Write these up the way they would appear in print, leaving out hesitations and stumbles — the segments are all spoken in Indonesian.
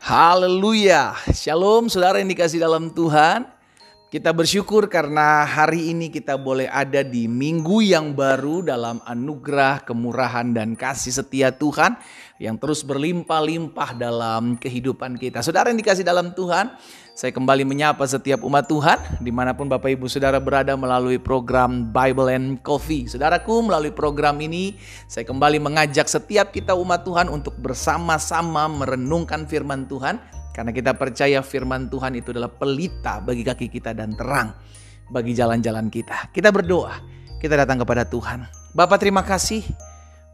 Haleluya. Shalom saudara yang dikasih dalam Tuhan. Kita bersyukur karena hari ini kita boleh ada di minggu yang baru dalam anugerah, kemurahan dan kasih setia Tuhan yang terus berlimpah-limpah dalam kehidupan kita. Saudara yang dikasih dalam Tuhan, saya kembali menyapa setiap umat Tuhan dimanapun Bapak Ibu Saudara berada melalui program Bible and Coffee. Saudaraku, melalui program ini saya kembali mengajak setiap kita umat Tuhan untuk bersama-sama merenungkan firman Tuhan. Karena kita percaya firman Tuhan itu adalah pelita bagi kaki kita dan terang bagi jalan-jalan kita. Kita berdoa, kita datang kepada Tuhan. Bapa, terima kasih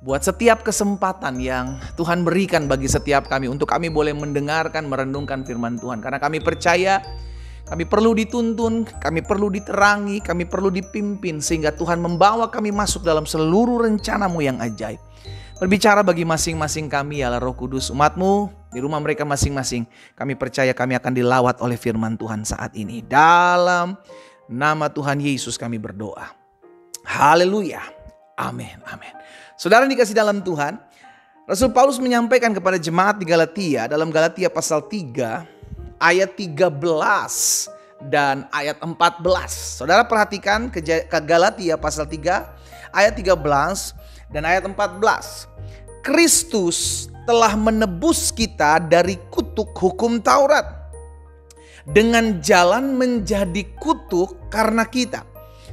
buat setiap kesempatan yang Tuhan berikan bagi setiap kami untuk kami boleh mendengarkan, merenungkan firman Tuhan. Karena kami percaya kami perlu dituntun, kami perlu diterangi, kami perlu dipimpin sehingga Tuhan membawa kami masuk dalam seluruh rencana-Mu yang ajaib. Berbicara bagi masing-masing kami ya Roh Kudus, umat-Mu di rumah mereka masing-masing. Kami percaya kami akan dilawat oleh firman Tuhan saat ini. Dalam nama Tuhan Yesus kami berdoa. Haleluya. Amin. Amin. Saudara dikasih dalam Tuhan, Rasul Paulus menyampaikan kepada jemaat di Galatia dalam Galatia pasal 3 ayat 13 dan ayat 14. Saudara perhatikan ke Galatia pasal 3 ayat 13 dan ayat 14. Kristus telah menebus kita dari kutuk hukum Taurat dengan jalan menjadi kutuk karena kita.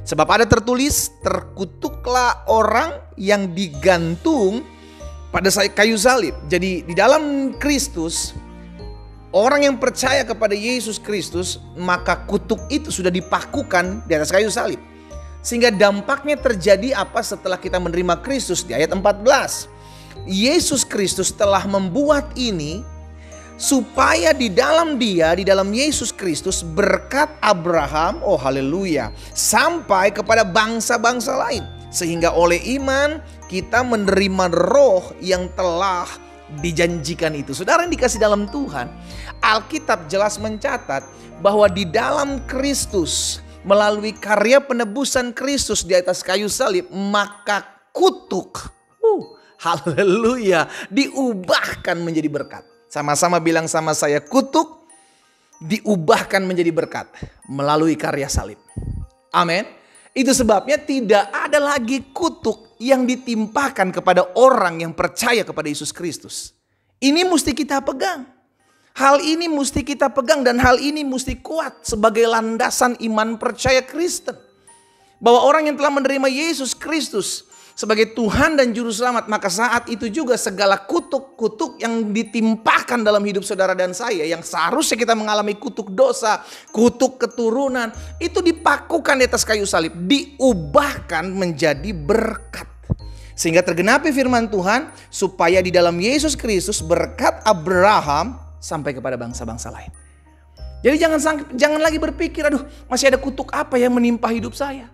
Sebab ada tertulis, terkutuklah orang yang digantung pada kayu salib. Jadi di dalam Kristus, orang yang percaya kepada Yesus Kristus, maka kutuk itu sudah dipakukan di atas kayu salib. Sehingga dampaknya terjadi apa setelah kita menerima Kristus di ayat 14. Yesus Kristus telah membuat ini supaya di dalam Dia, di dalam Yesus Kristus berkat Abraham, oh haleluya, sampai kepada bangsa-bangsa lain. Sehingga oleh iman kita menerima roh yang telah dijanjikan itu. Saudara yang dikasih dalam Tuhan, Alkitab jelas mencatat bahwa di dalam Kristus, melalui karya penebusan Kristus di atas kayu salib, maka kutuk, haleluya, diubahkan menjadi berkat. Sama-sama bilang sama saya, kutuk diubahkan menjadi berkat melalui karya salib. Amin. Itu sebabnya tidak ada lagi kutuk yang ditimpakan kepada orang yang percaya kepada Yesus Kristus. Ini mesti kita pegang. Hal ini mesti kita pegang dan hal ini mesti kuat sebagai landasan iman percaya Kristen. Bahwa orang yang telah menerima Yesus Kristus sebagai Tuhan dan Juru Selamat, maka saat itu juga segala kutuk-kutuk yang ditimpakan dalam hidup saudara dan saya, yang seharusnya kita mengalami kutuk dosa, kutuk keturunan, itu dipakukan di atas kayu salib, diubahkan menjadi berkat. Sehingga tergenapi firman Tuhan, supaya di dalam Yesus Kristus berkat Abraham sampai kepada bangsa-bangsa lain. Jadi jangan lagi berpikir, aduh masih ada kutuk apa yang menimpa hidup saya.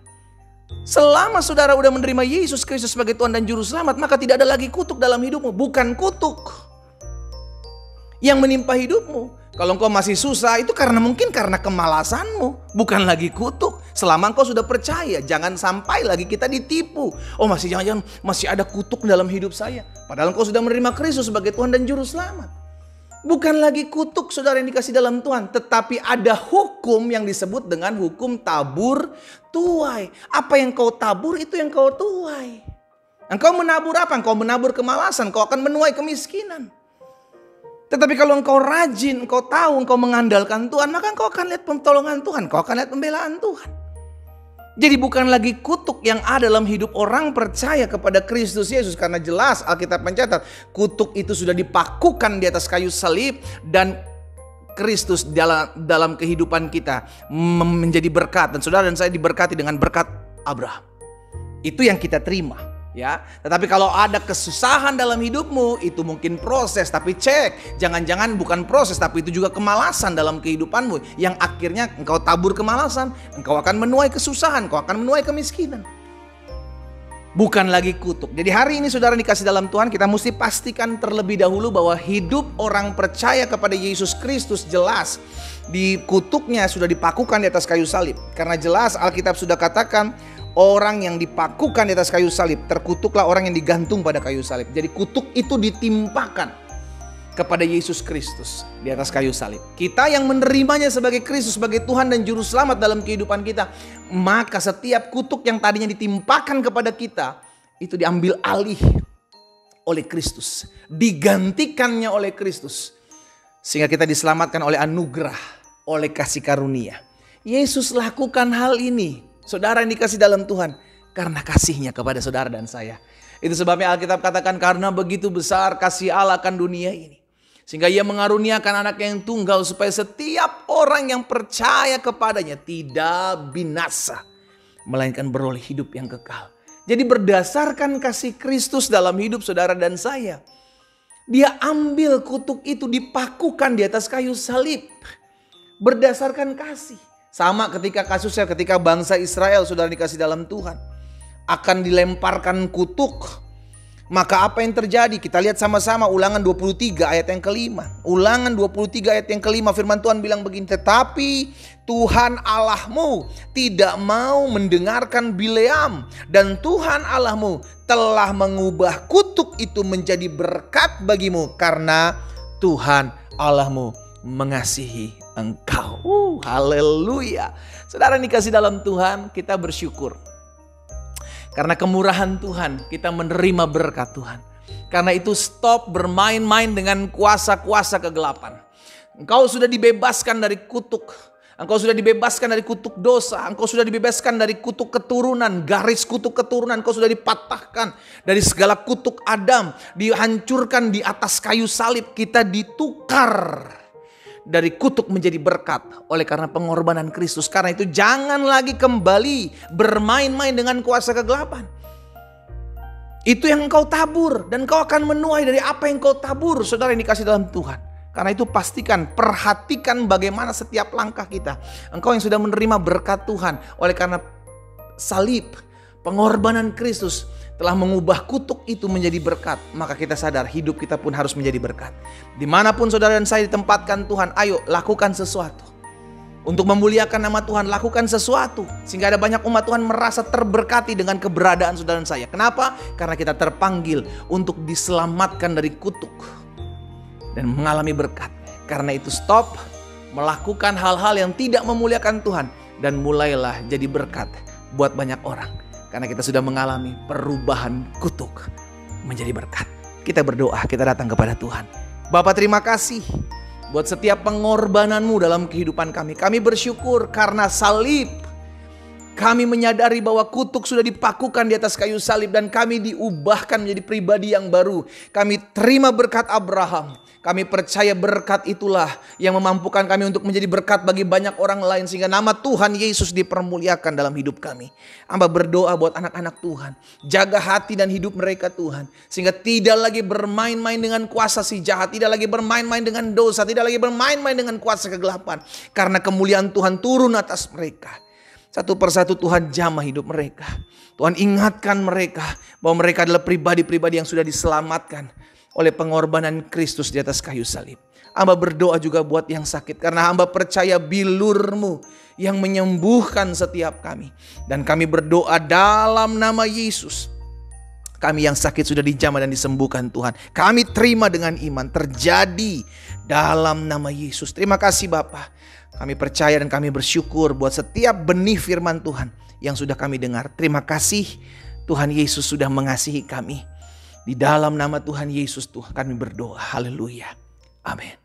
Selama saudara udah menerima Yesus Kristus sebagai Tuhan dan Juru Selamat, maka tidak ada lagi kutuk dalam hidupmu. Bukan kutuk yang menimpa hidupmu. Kalau engkau masih susah, itu mungkin karena kemalasanmu. Bukan lagi kutuk. Selama engkau sudah percaya, jangan sampai lagi kita ditipu. Oh jangan-jangan masih ada kutuk dalam hidup saya. Padahal engkau sudah menerima Kristus sebagai Tuhan dan Juru Selamat. Bukan lagi kutuk saudara yang dikasih dalam Tuhan. Tetapi ada hukum yang disebut dengan hukum tabur tuai. Apa yang kau tabur itu yang kau tuai. Engkau menabur apa? Engkau menabur kemalasan. Kau akan menuai kemiskinan. Tetapi kalau engkau rajin, engkau tahu, engkau mengandalkan Tuhan, maka engkau akan lihat pertolongan Tuhan. Engkau akan lihat pembelaan Tuhan. Jadi bukan lagi kutuk yang ada dalam hidup orang percaya kepada Kristus Yesus. Karena jelas Alkitab mencatat kutuk itu sudah dipakukan di atas kayu salib. Dan Kristus dalam kehidupan kita menjadi berkat. Dan saudara dan saya diberkati dengan berkat Abraham. Itu yang kita terima. Ya, tetapi kalau ada kesusahan dalam hidupmu, itu mungkin proses, tapi cek, jangan-jangan bukan proses, tapi itu juga kemalasan dalam kehidupanmu, yang akhirnya engkau tabur kemalasan, engkau akan menuai kesusahan, engkau akan menuai kemiskinan. Bukan lagi kutuk. Jadi hari ini saudara dikasih dalam Tuhan, kita mesti pastikan terlebih dahulu bahwa hidup orang percaya kepada Yesus Kristus jelas di kutuknya sudah dipakukan di atas kayu salib. Karena jelas Alkitab sudah katakan, orang yang dipakukan di atas kayu salib, terkutuklah orang yang digantung pada kayu salib. Jadi kutuk itu ditimpakan. kepada Yesus Kristus di atas kayu salib. Kita yang menerimanya sebagai Kristus, sebagai Tuhan dan Juru Selamat dalam kehidupan kita, maka setiap kutuk yang tadinya ditimpakan kepada kita, itu diambil alih oleh Kristus. Digantikannya oleh Kristus. Sehingga kita diselamatkan oleh anugerah, oleh kasih karunia. Yesus lakukan hal ini, saudara yang dikasih dalam Tuhan, karena kasihnya kepada saudara dan saya. Itu sebabnya Alkitab katakan, karena begitu besar kasih Allah akan dunia ini, sehingga ia mengaruniakan anak yang tunggal, supaya setiap orang yang percaya kepadanya tidak binasa, melainkan beroleh hidup yang kekal. Jadi berdasarkan kasih Kristus dalam hidup saudara dan saya, Dia ambil kutuk itu, dipakukan di atas kayu salib. Berdasarkan kasih. Sama kasusnya ketika bangsa Israel, saudara dikasih dalam Tuhan, akan dilemparkan kutuk. Maka apa yang terjadi? Kita lihat sama-sama Ulangan 23 ayat yang kelima. Ulangan 23 ayat yang kelima, firman Tuhan bilang begini, tetapi Tuhan Allahmu tidak mau mendengarkan Bileam, dan Tuhan Allahmu telah mengubah kutuk itu menjadi berkat bagimu, karena Tuhan Allahmu mengasihi engkau. Haleluya. Saudara yang dikasih dalam Tuhan, kita bersyukur. Karena kemurahan Tuhan, kita menerima berkat Tuhan. Karena itu stop bermain-main dengan kuasa-kuasa kegelapan. Engkau sudah dibebaskan dari kutuk. Engkau sudah dibebaskan dari kutuk dosa. Engkau sudah dibebaskan dari kutuk keturunan. Garis kutuk keturunan. Engkau sudah dipatahkan dari segala kutuk Adam. Dihancurkan di atas kayu salib. Kita ditukar dari kutuk menjadi berkat oleh karena pengorbanan Kristus. Karena itu jangan lagi kembali bermain-main dengan kuasa kegelapan. Itu yang engkau tabur, dan engkau akan menuai dari apa yang engkau tabur, saudara yang dikasih dalam Tuhan. Karena itu pastikan, perhatikan bagaimana setiap langkah kita. Engkau yang sudah menerima berkat Tuhan oleh karena salib, pengorbanan Kristus telah mengubah kutuk itu menjadi berkat. Maka kita sadar hidup kita pun harus menjadi berkat. Dimanapun saudara dan saya ditempatkan Tuhan, ayo lakukan sesuatu. Untuk memuliakan nama Tuhan, lakukan sesuatu. Sehingga ada banyak umat Tuhan merasa terberkati dengan keberadaan saudara dan saya. Kenapa? Karena kita terpanggil untuk diselamatkan dari kutuk dan mengalami berkat. Karena itu stop melakukan hal-hal yang tidak memuliakan Tuhan, dan mulailah jadi berkat buat banyak orang. Karena kita sudah mengalami perubahan kutuk menjadi berkat. Kita berdoa, kita datang kepada Tuhan. Bapa, terima kasih buat setiap pengorbananmu dalam kehidupan kami. Kami bersyukur karena salib. Kami menyadari bahwa kutuk sudah dipakukan di atas kayu salib, dan kami diubahkan menjadi pribadi yang baru. Kami terima berkat Abraham. Kami percaya berkat itulah yang memampukan kami untuk menjadi berkat bagi banyak orang lain, sehingga nama Tuhan Yesus dipermuliakan dalam hidup kami. Hamba berdoa buat anak-anak Tuhan, jaga hati dan hidup mereka Tuhan, sehingga tidak lagi bermain-main dengan kuasa si jahat, tidak lagi bermain-main dengan dosa, tidak lagi bermain-main dengan kuasa kegelapan. Karena kemuliaan Tuhan turun atas mereka. Satu persatu Tuhan jamah hidup mereka. Tuhan ingatkan mereka bahwa mereka adalah pribadi-pribadi yang sudah diselamatkan oleh pengorbanan Kristus di atas kayu salib. Hamba berdoa juga buat yang sakit, karena hamba percaya bilur-Mu yang menyembuhkan setiap kami. Dan kami berdoa dalam nama Yesus. Kami yang sakit sudah dijamah dan disembuhkan Tuhan. Kami terima dengan iman, terjadi dalam nama Yesus. Terima kasih Bapa. Kami percaya dan kami bersyukur buat setiap benih firman Tuhan yang sudah kami dengar. Terima kasih Tuhan Yesus sudah mengasihi kami. Di dalam nama Tuhan Yesus Tuhan kami berdoa. Haleluya. Amin.